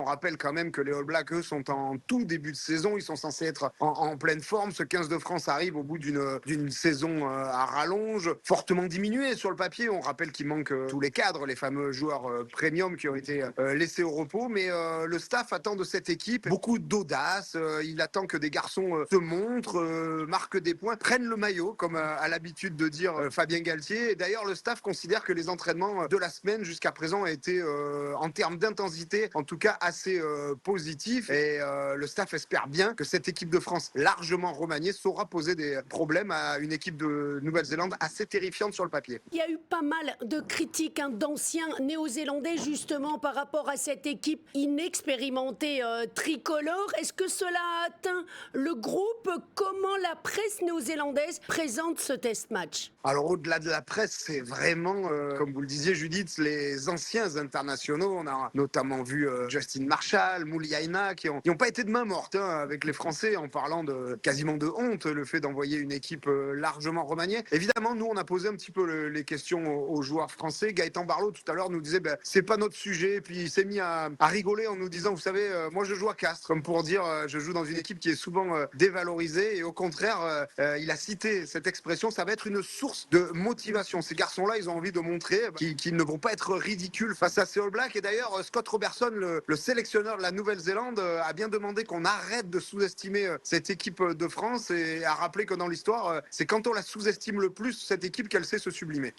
rappelle quand même que les All Blacks, eux, sont en tout début de saison. Ils sont censés être en pleine forme. Ce 15 de France arrive au bout d'une saison à rallonge, fortement diminuée sur le papier. On rappelle qu'il manque tous les cadres, les fameux joueurs premium qui ont été laissés au repos. Mais le staff attend de cette équipe beaucoup d'audace. Il attend que des garçons se montrent, marquent des points, prennent le maillot, comme a l'habitude de dire Fabien Galtier. Et d'ailleurs, le staff considère que les entraînements de la semaine jusqu'à présent étaient, en termes d'intensité, en tout cas assez positifs. Et le staff espère bien que cette équipe de France, largement remaniée, saura poser des problèmes à une équipe de Nouvelle-Zélande assez terrifiante sur le papier. Il y a eu pas mal de critiques d'anciens néo-zélandais justement par rapport à cette équipe inexpérimentée tricolore. Est-ce que cela a atteint le groupe? Comment la presse néo-zélandaise présente ce test match? Alors au-delà de la presse, c'est vraiment, comme vous le disiez Judith, les anciens internationaux. On a notamment vu Justin Marshall, Mouliaina, qui ont pas été de main morte avec les Français en parlant quasiment de honte, le fait d'envoyer une équipe largement remaniée. Évidemment, nous on a posé un petit peu les questions aux joueurs français. Gaëtan Barlot tout à l'heure nous disait c'est pas notre sujet, et puis il s'est mis à rigoler en nous disant, vous savez, moi je joue à Castres, comme pour dire je joue dans une équipe qui est souvent dévalorisée, et au contraire il a cité cette expression, ça va être une source de motivation. Ces garçons-là, ils ont envie de montrer qu'ils ne vont pas être ridicules face à ces All Blacks. Et d'ailleurs, Scott Robertson, le sélectionneur de la Nouvelle-Zélande, a bien demandé qu'on arrête de sous-estimer cette équipe de France, et a rappelé que dans l'histoire, c'est quand on la sous-estime le plus, cette équipe, qu'elle sait se sublimer.